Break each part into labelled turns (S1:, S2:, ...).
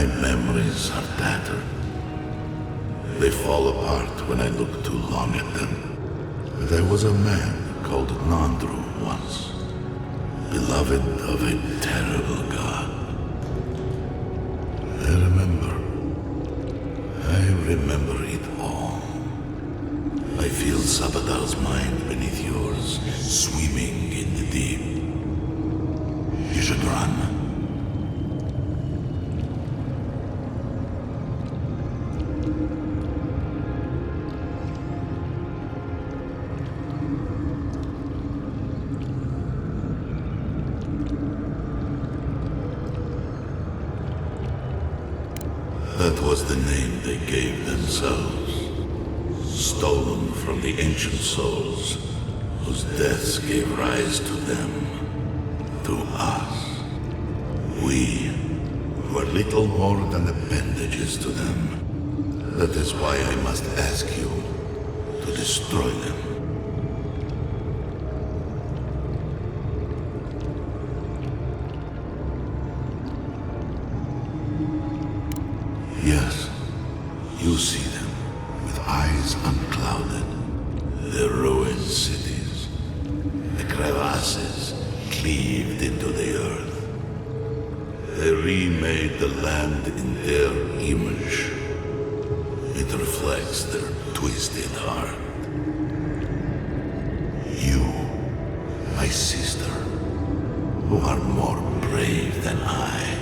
S1: My memories are tattered. They fall apart when I look too long at them. There was a man called Nandru once, beloved of a terrible god. I remember it all. I feel Sabadal's mind beneath yours, swimming in the deep. You should run. That was the name they gave themselves, stolen from the ancient souls whose deaths gave rise to them, to us. We were little more than appendages to them. That is why I must ask you to destroy them. Yes, you see them with eyes unclouded. The ruined cities, the crevasses cleaved into the earth. They remade the land in their image. It reflects their twisted heart. You, my sister, who are more brave than I,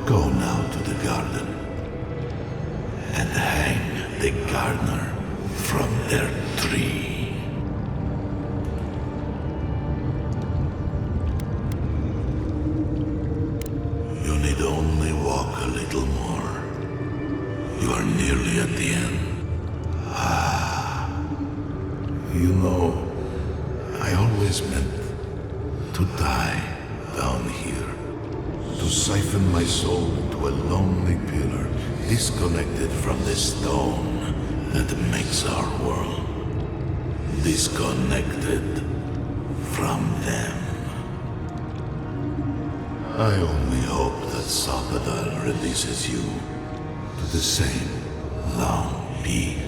S1: go now to the garden and hang the gardener from their tree. You need only walk a little more. You are nearly at the end. You know, I always meant to die down here. To siphon my soul into a lonely pillar, disconnected from the stone that makes our world. Disconnected from them. I only hope that Sabadal releases you to the same long peace.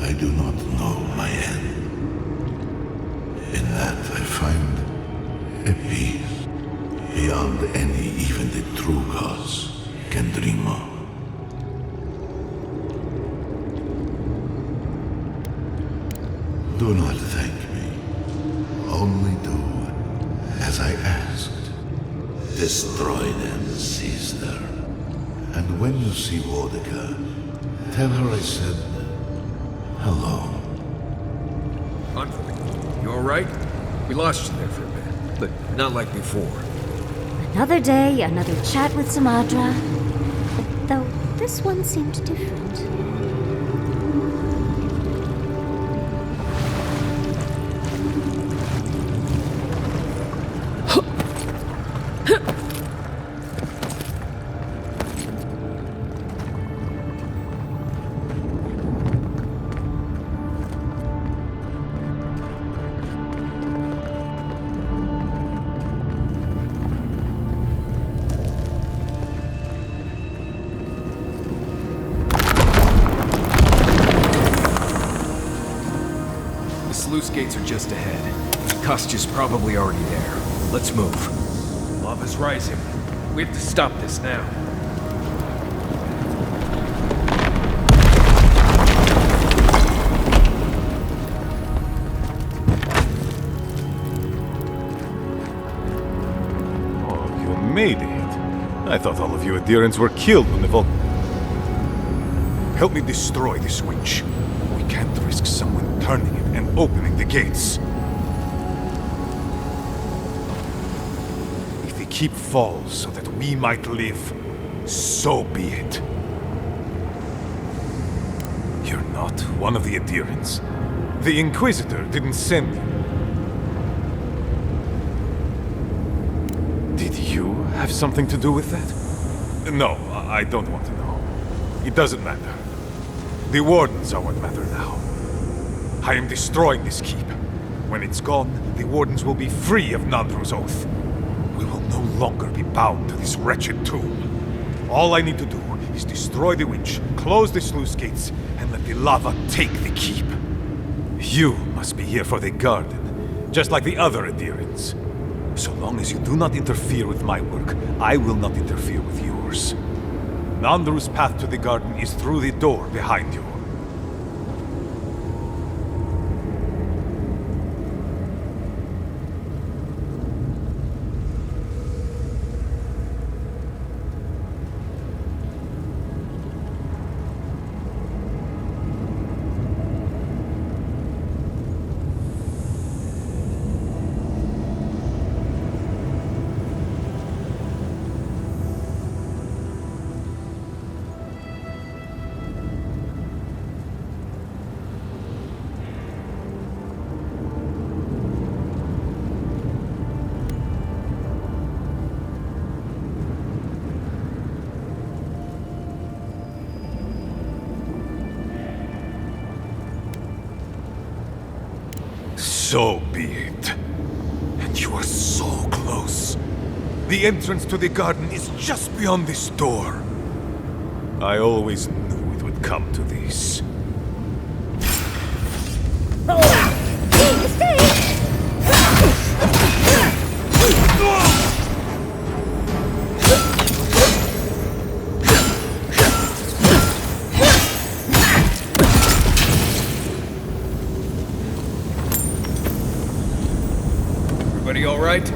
S1: I do not know my end. In that I find a peace beyond any even the true gods can dream of. Do not thank me. Only do as I asked. Destroy them, sister. And when you see Wodika, tell her I said hello.
S2: You alright? We lost you there for a bit, but not like before.
S3: Another day, another chat with Samadra. But though this one seemed different.
S2: Sluice gates are just ahead. Kostya's probably already there. Let's move. Lava's rising. We have to stop this now.
S4: Oh, you made it. I thought all of you adherents were killed when the Help me destroy this winch. We can't risk someone turning it and opening the gates. If the keep falls so that we might live, so be it. You're not one of the adherents. The Inquisitor didn't send you. Did you have something to do with that? No, I don't want to know. It doesn't matter. The Wardens are what matter now. I am destroying this keep. When it's gone, the Wardens will be free of Nandru's oath. We will no longer be bound to this wretched tomb. All I need to do is destroy the witch, close the sluice gates, and let the lava take the keep. You must be here for the garden, just like the other adherents. So long as you do not interfere with my work, I will not interfere with yours. Nandru's path to the garden is through the door behind you. So be it. And you are so close. The entrance to the garden is just beyond this door. I always knew it would come to this.
S2: Everybody all right?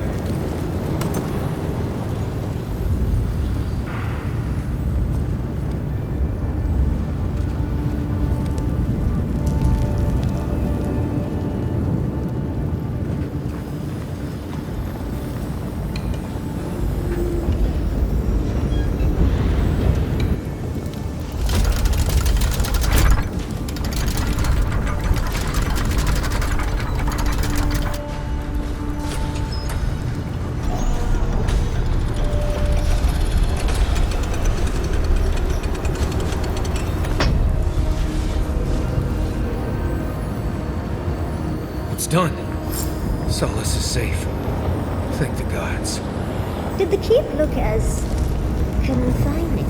S2: It's done. Solace is safe. Thank the gods.
S3: Did the keep look as confining?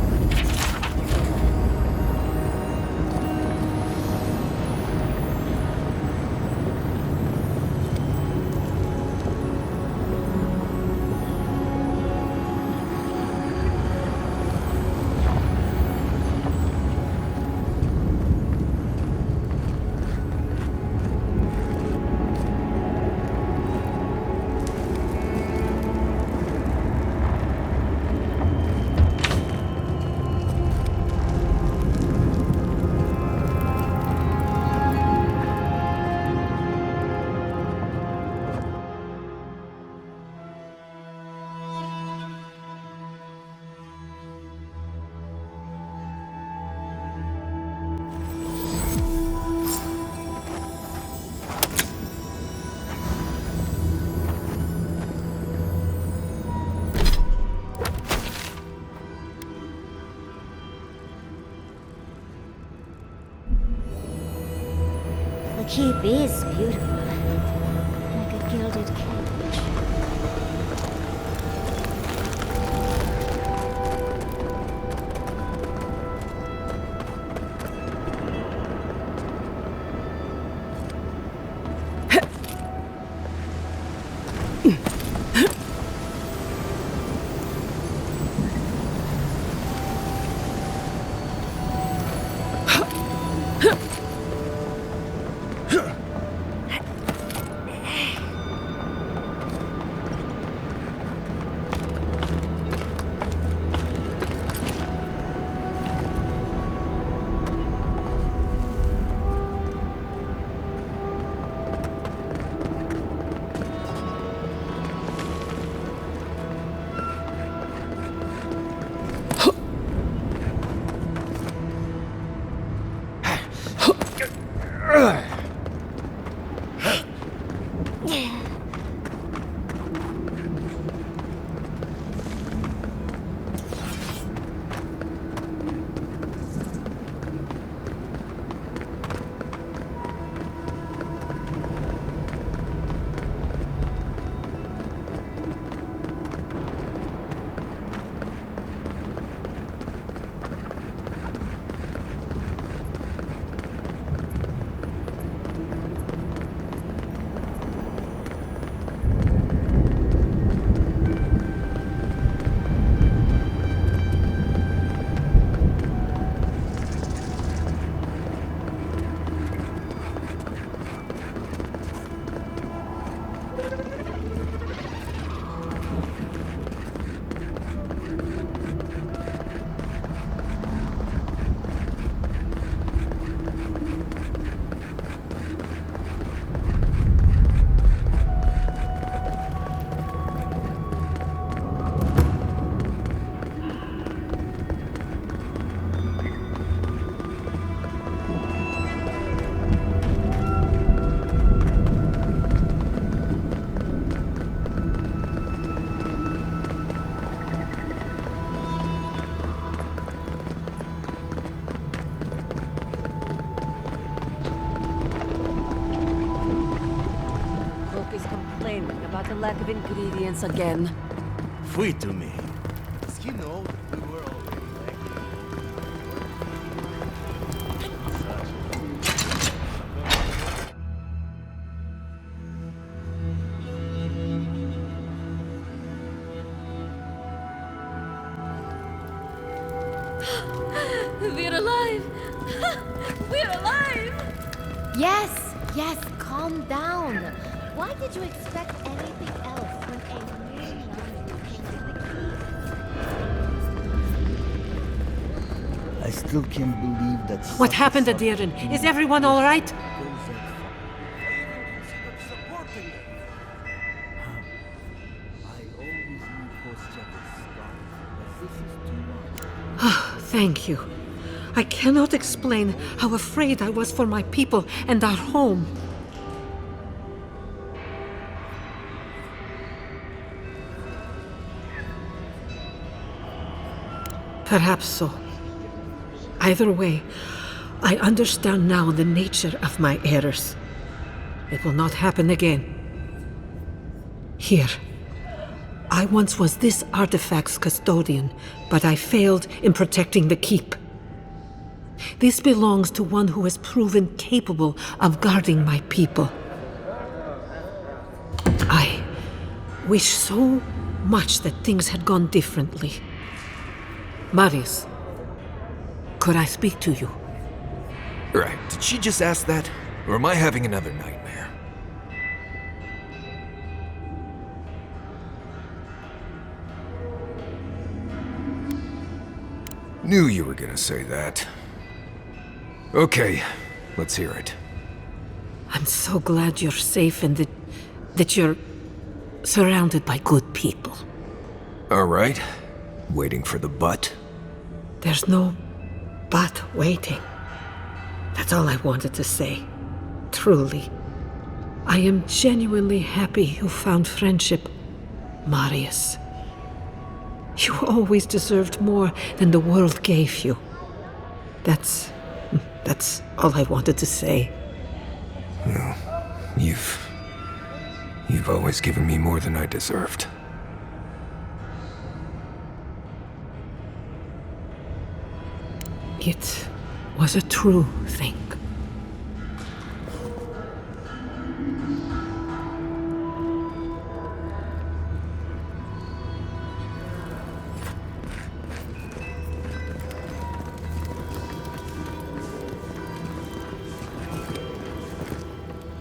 S3: The keep is beautiful, like a gilded cage.
S5: Is complaining about the lack of ingredients again.
S6: Fui to me. Does he know that we were already late?
S5: We're alive! We're alive!
S7: Yes, yes, calm down. Why did you expect anything else when a new nun painted the key?
S6: I still can't believe that.
S5: What happened, Adiran? Is everyone all right? Thank you. I cannot explain how afraid I was for my people and our home. Perhaps so. Either way, I understand now the nature of my errors. It will not happen again. Here. I once was this artifact's custodian, but I failed in protecting the keep. This belongs to one who has proven capable of guarding my people. I wish so much that things had gone differently. Marius, could I speak to you?
S2: Right. Did she just ask that? Or am I having another nightmare? Knew you were gonna say that. Okay, let's hear it.
S5: I'm so glad you're safe and that you're surrounded by good people.
S2: All right. Waiting for the but?
S5: There's no but waiting. That's all I wanted to say. Truly. I am genuinely happy you found friendship, Marius. You always deserved more than the world gave you. That's all I wanted to say.
S2: Well, you've always given me more than I deserved.
S5: It was a true thing.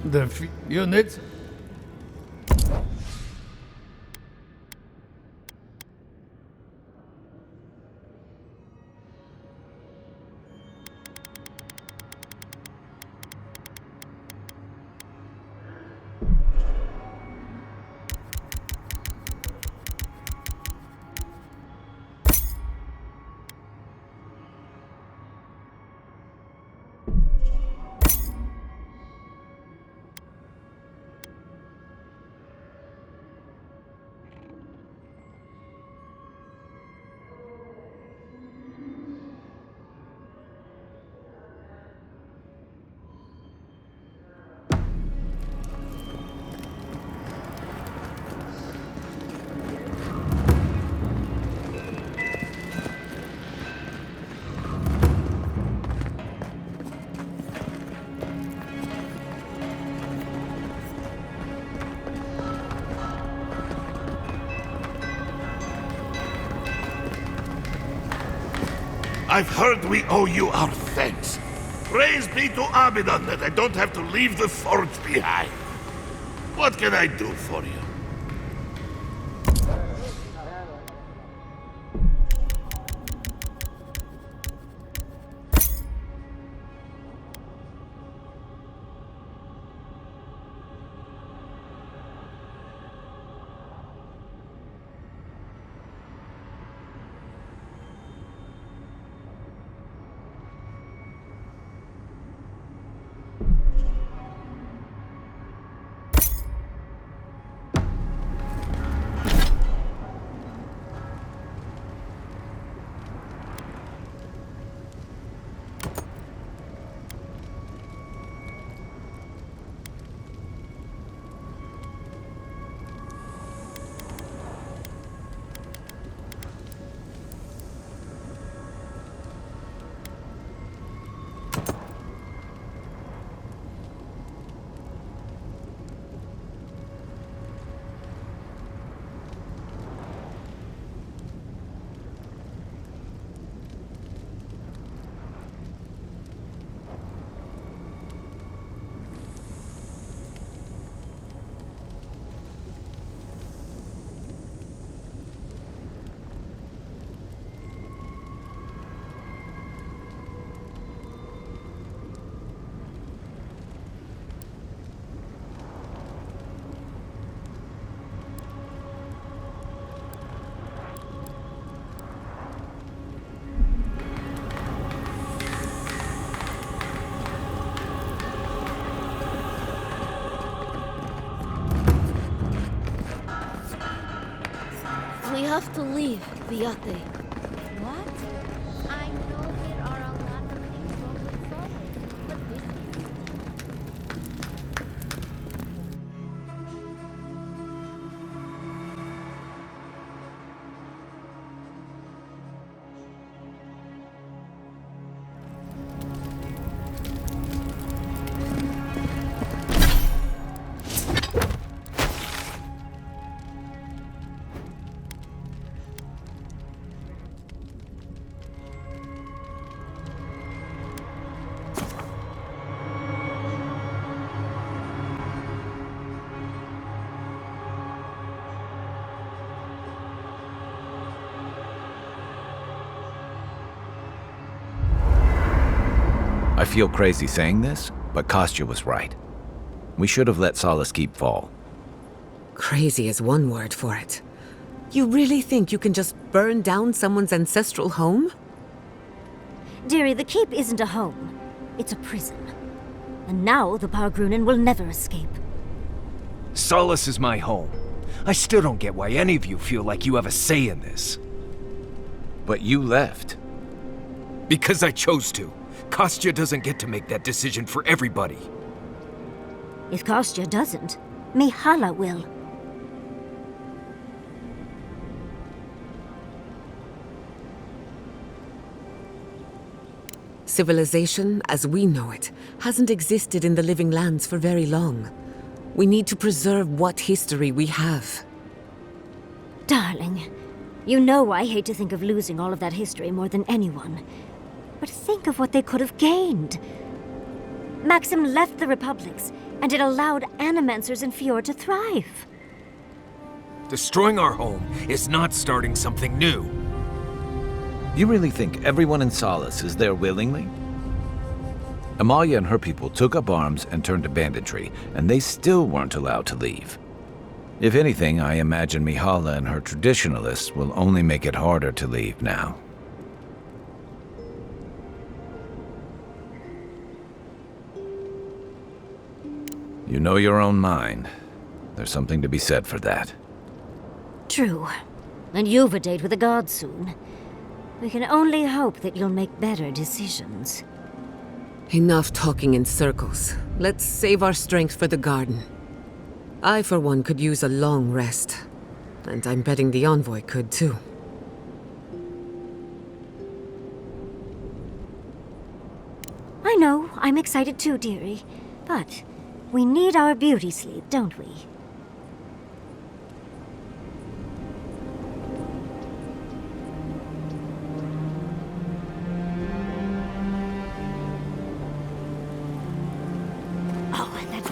S6: The units.
S1: I've heard we owe you our thanks. Praise be to Abaddon that I don't have to leave the forge behind. What can I do for you?
S7: We have to leave, Viate. What? I know there are a lot of things wrong with Solid, but this is...
S2: I feel crazy saying this, but Kostya was right. We should have let Solace Keep fall.
S5: Crazy is one word for it. You really think you can just burn down someone's ancestral home?
S3: Dearie, the keep isn't a home. It's a prison. And now the Pargrunen will never escape.
S2: Solace is my home. I still don't get why any of you feel like you have a say in this. But you left. Because I chose to. Kostya doesn't get to make that decision for everybody.
S3: If Kostya doesn't, Mihala will.
S5: Civilization, as we know it, hasn't existed in the Living Lands for very long. We need to preserve what history we have.
S3: Darling, you know I hate to think of losing all of that history more than anyone. But think of what they could have gained. Maxim left the Republics, and it allowed Animancers in Fjord to thrive.
S2: Destroying our home is not starting something new. You really think everyone in Solace is there willingly? Amalia and her people took up arms and turned to banditry, and they still weren't allowed to leave. If anything, I imagine Mihala and her traditionalists will only make it harder to leave now. You know your own mind. There's something to be said for that.
S3: True. And you've a date with the gods soon. We can only hope that you'll make better decisions.
S5: Enough talking in circles. Let's save our strength for the garden. I, for one, could use a long rest. And I'm betting the envoy could, too.
S3: I know, I'm excited too, dearie. But we need our beauty sleep, don't we? Oh, that's...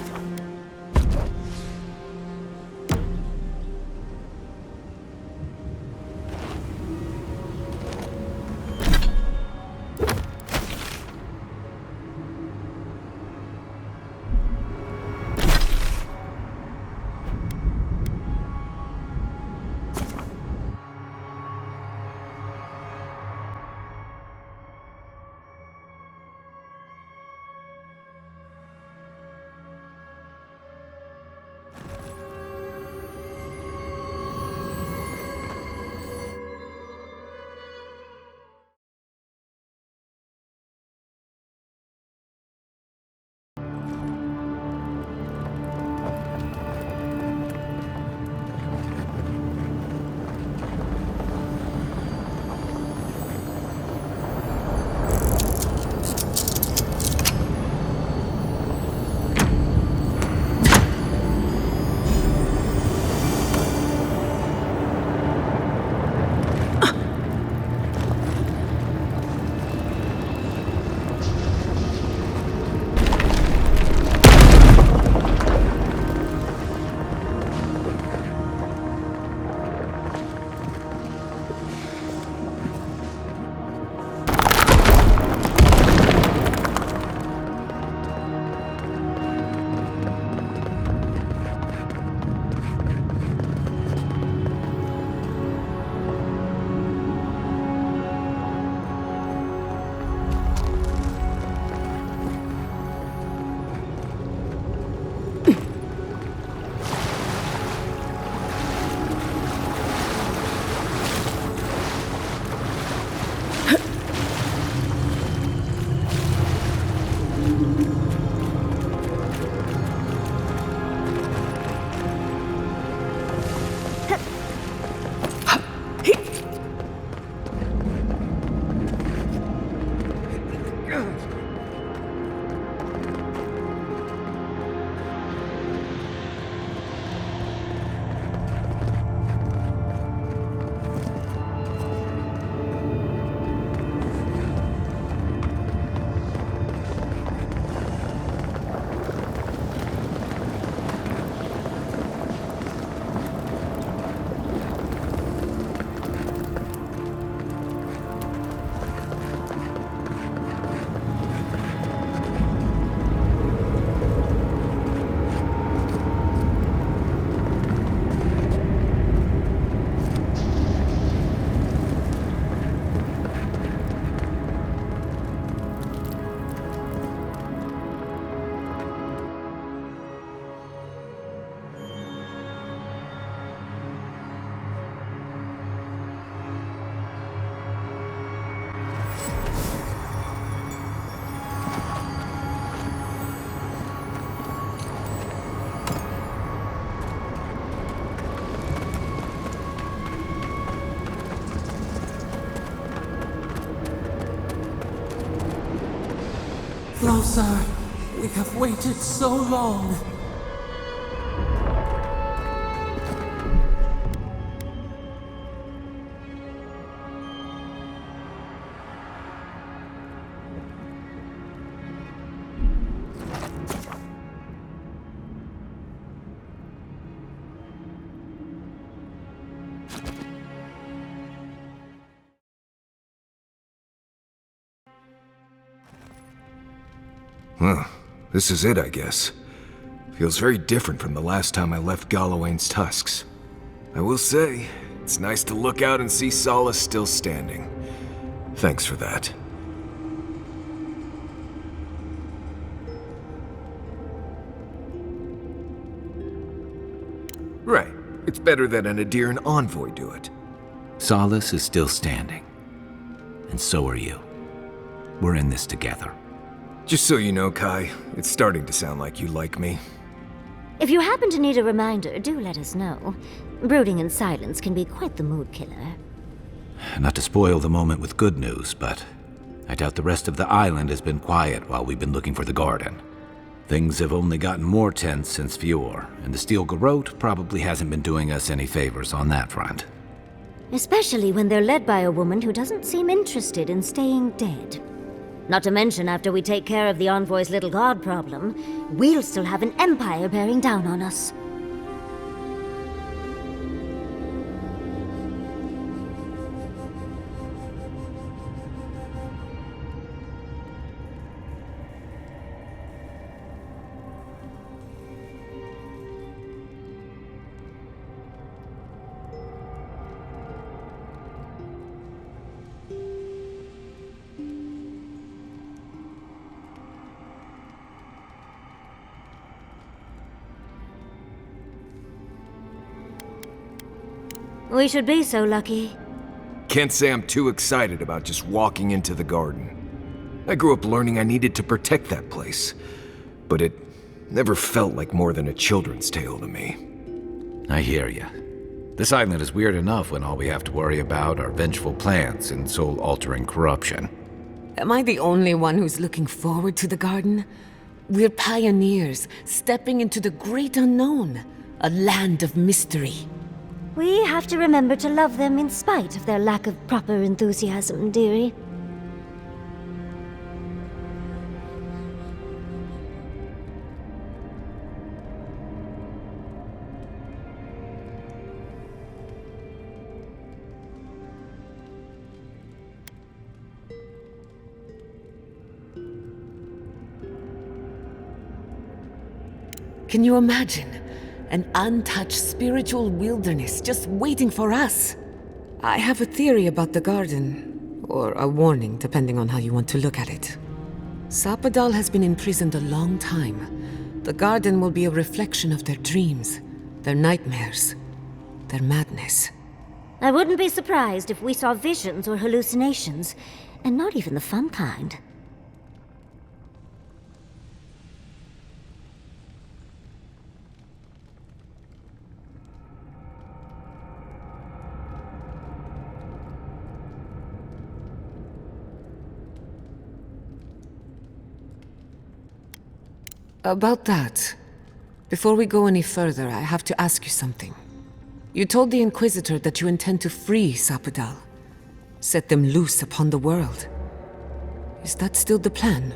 S8: sir. We have waited so long.
S9: Well, this is it, I guess. Feels very different from the last time I left Galawain's tusks. I will say, it's nice to look out and see Solace still standing. Thanks for that. Right. It's better that an Adiran envoy do it.
S2: Solace is still standing. And so are you. We're in this together.
S9: Just so you know, Kai, it's starting to sound like you like me.
S3: If you happen to need a reminder, do let us know. Brooding in silence can be quite the mood killer.
S2: Not to spoil the moment with good news, but I doubt the rest of the island has been quiet while we've been looking for the garden. Things have only gotten more tense since Fior, and the Steel Garrote probably hasn't been doing us any favors on that front.
S3: Especially when they're led by a woman who doesn't seem interested in staying dead. Not to mention, after we take care of the Envoy's little god problem, we'll still have an empire bearing down on us. We should be so lucky.
S9: Can't say I'm too excited about just walking into the garden. I grew up learning I needed to protect that place, but it never felt like more than a children's tale to me.
S2: I hear ya. This island is weird enough when all we have to worry about are vengeful plans and soul-altering corruption.
S5: Am I the only one who's looking forward to the garden? We're pioneers, stepping into the great unknown, a land of mystery.
S3: We have to remember to love them in spite of their lack of proper enthusiasm, dearie.
S5: Can you imagine? An untouched spiritual wilderness just waiting for us. I have a theory about the garden, or a warning, depending on how you want to look at it. Sapadal has been imprisoned a long time. The garden will be a reflection of their dreams, their nightmares, their madness.
S3: I wouldn't be surprised if we saw visions or hallucinations, and not even the fun kind.
S5: About that, before we go any further, I have to ask you something. You told the Inquisitor that you intend to free Sapadal, set them loose upon the world. Is that still the plan?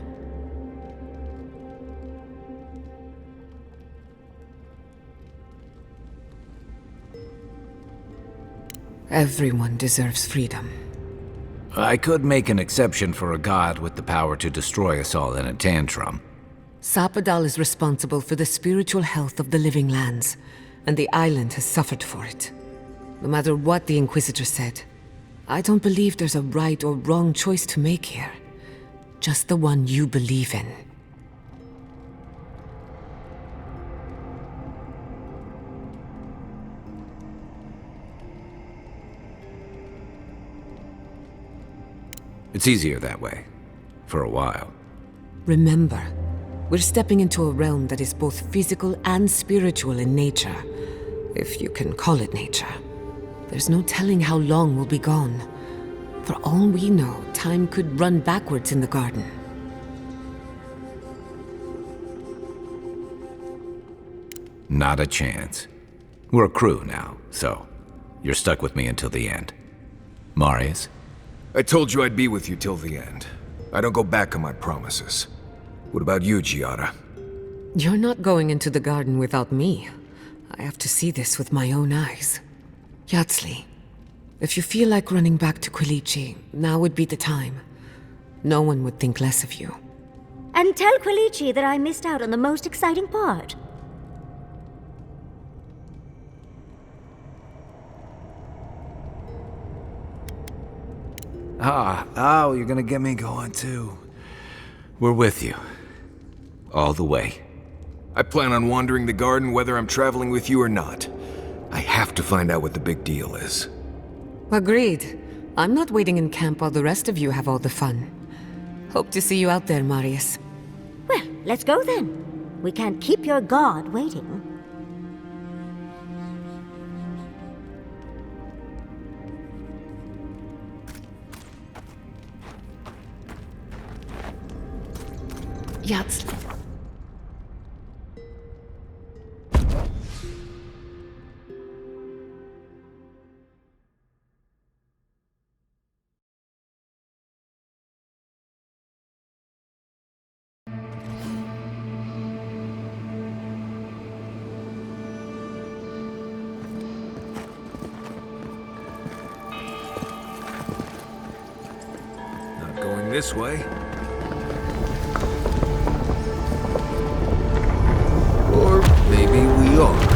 S5: Everyone deserves freedom.
S2: I could make an exception for a god with the power to destroy us all in a tantrum.
S5: Sapadal is responsible for the spiritual health of the living lands, and the island has suffered for it. No matter what the Inquisitor said, I don't believe there's a right or wrong choice to make here. Just the one you believe in.
S2: It's easier that way. For a while.
S5: Remember, we're stepping into a realm that is both physical and spiritual in nature, if you can call it nature. There's no telling how long we'll be gone. For all we know, time could run backwards in the garden.
S2: Not a chance. We're a crew now, so you're stuck with me until the end. Marius?
S9: I told you I'd be with you till the end. I don't go back on my promises. What about you, Giada?
S5: You're not going into the garden without me. I have to see this with my own eyes. Yatsli, if you feel like running back to Quilici, now would be the time. No one would think less of you.
S3: And tell Quilici that I missed out on the most exciting part.
S2: Oh, you're gonna get me going too. We're with you. All the way.
S9: I plan on wandering the garden whether I'm traveling with you or not. I have to find out what the big deal is.
S5: Agreed. I'm not waiting in camp while the rest of you have all the fun. Hope to see you out there, Marius.
S3: Well, let's go then. We can't keep your god waiting.
S5: Yatsli.
S9: Not going this way. Or maybe we are.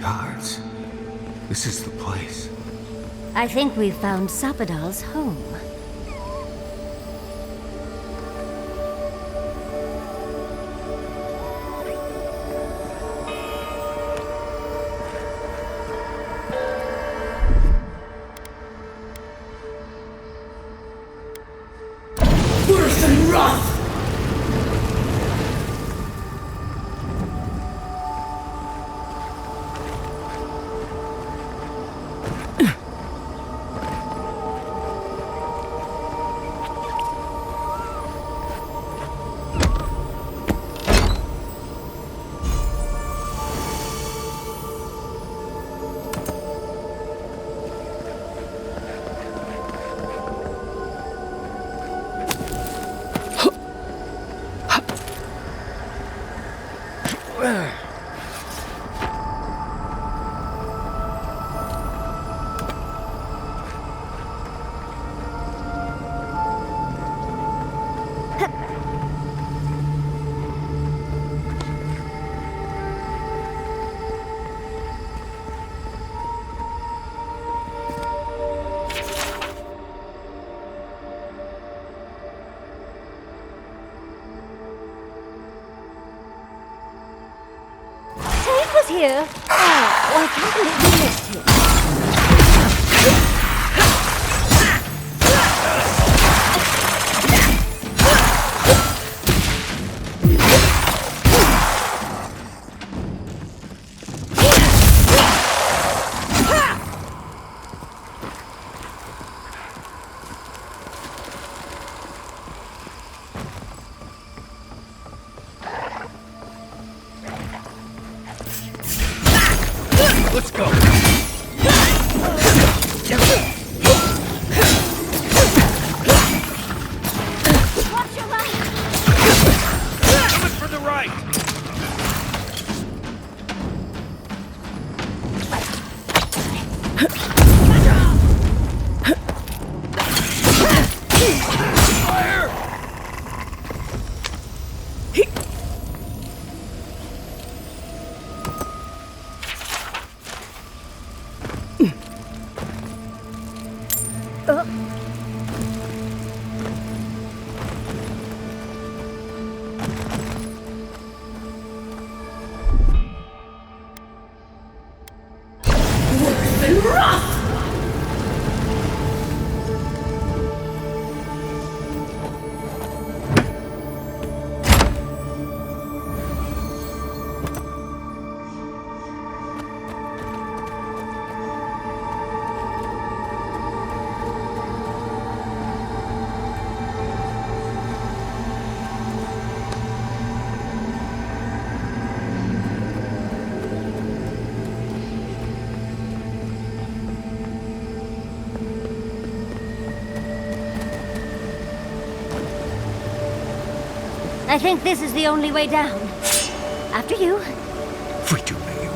S2: Gods, this is the place.
S3: I think we've found Sapadal's home.
S5: Worse than wrath!
S3: Teil was here. Oh, I can't believe we missed him.
S2: Let's go!
S3: Watch your right!
S2: Coming for the right!
S3: I think this is the only way down. After you.
S9: Free to me, you.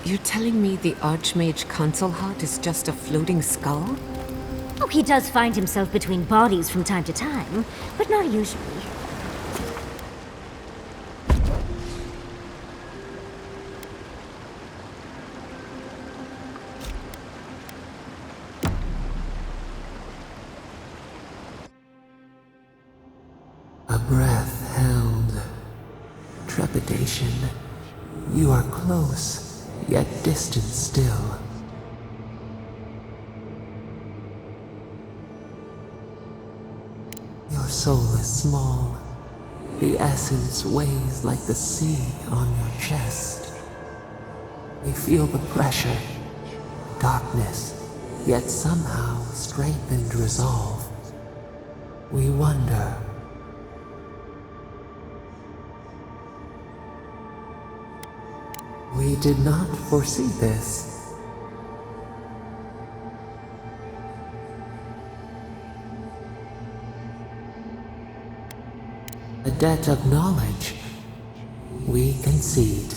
S5: You're telling me the Archmage Council Hut is just a floating skull?
S3: Oh, he does find himself between bodies from time to time, but not usually.
S8: A breath held. Trepidation. You are close, yet distant still. Your soul is small. The essence weighs like the sea on your chest. We feel the pressure, darkness, yet somehow strengthened resolve. We wonder. We did not foresee this. A debt of knowledge. We concede.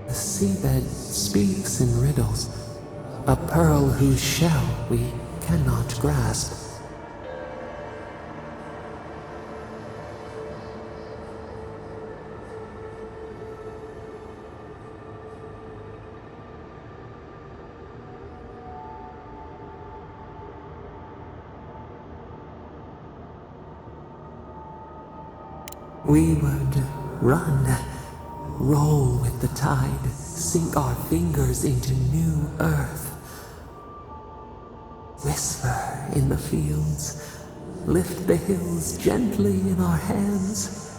S8: The seabed speaks in riddles, a pearl whose shell we cannot grasp. We would run, roll with the tide, sink our fingers into new earth. Whisper in the fields, lift the hills gently in our hands.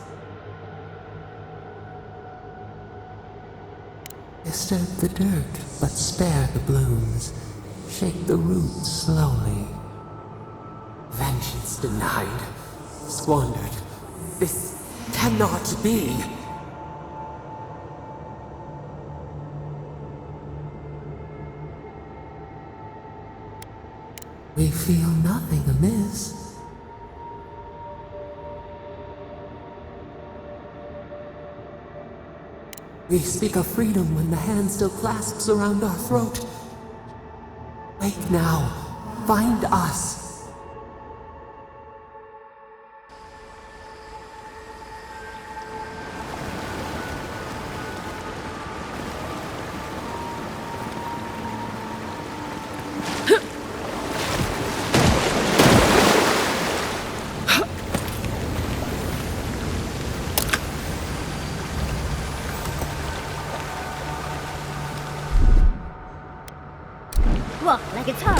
S8: Disturb the dirt, but spare the blooms. Shake the roots slowly. Vengeance denied, squandered. This cannot be. We feel nothing amiss. We speak of freedom when the hand still clasps around our throat. Wake now. Find us.
S3: Walk like it's hard.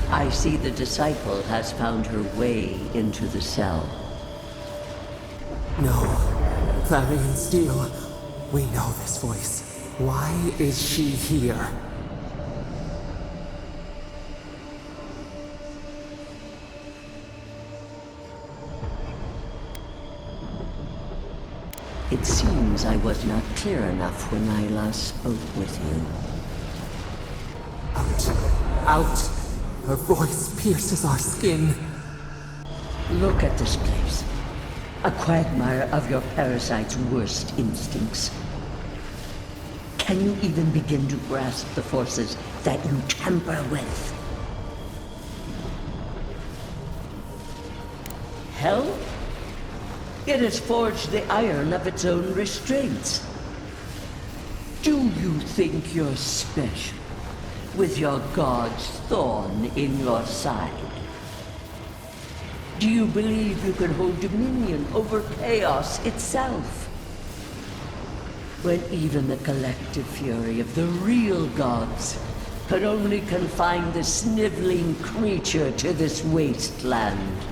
S10: I see the disciple has found her way into the cell.
S8: No. Clarion Steel. We know this voice. Why is she here?
S10: It seems I was not clear enough when I last spoke with you.
S8: Out. Out. Her voice pierces our skin.
S10: Look at this place. A quagmire of your parasite's worst instincts. Can you even begin to grasp the forces that you tamper with? Hell? It has forged the iron of its own restraints. Do you think you're special, with your god's thorn in your side? Do you believe you can hold dominion over chaos itself? When even the collective fury of the real gods could only confine the sniveling creature to this wasteland.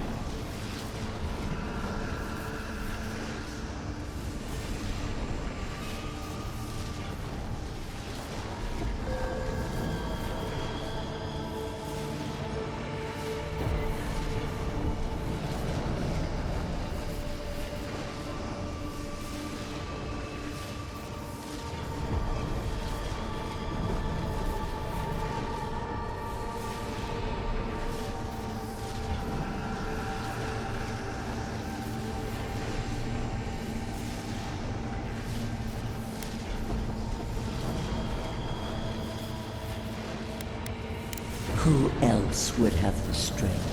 S10: Who else would have the strength?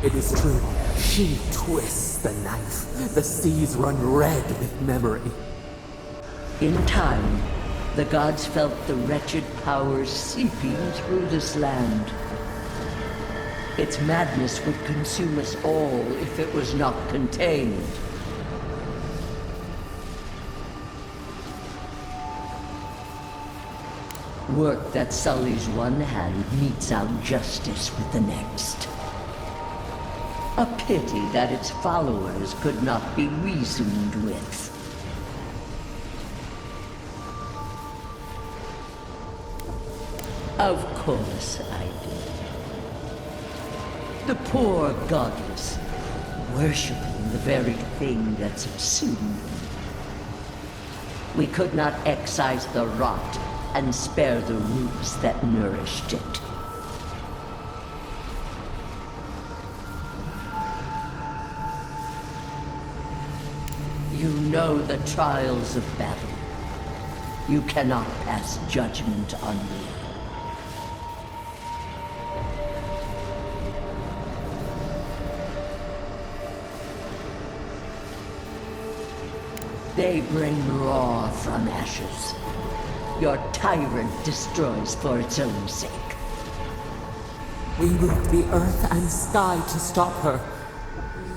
S8: It is true. She twists the knife. The seas run red with memory.
S10: In time, the gods felt the wretched powers seeping through this land. Its madness would consume us all if it was not contained. Work that sullies one hand meets out justice with the next. A pity that its followers could not be reasoned with. Of course I do. The poor godless, worshipping the very thing that subsumed them. We could not excise the rot and spare the roots that nourished it. You know the trials of battle. You cannot pass judgment on me. They bring Raw from ashes. Your tyrant destroys for its own sake.
S8: We moved the earth and sky to stop her.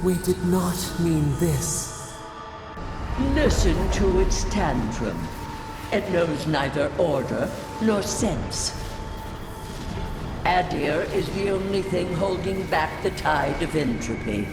S8: We did not mean this.
S10: Listen to its tantrum. It knows neither order nor sense. Adir is the only thing holding back the tide of entropy.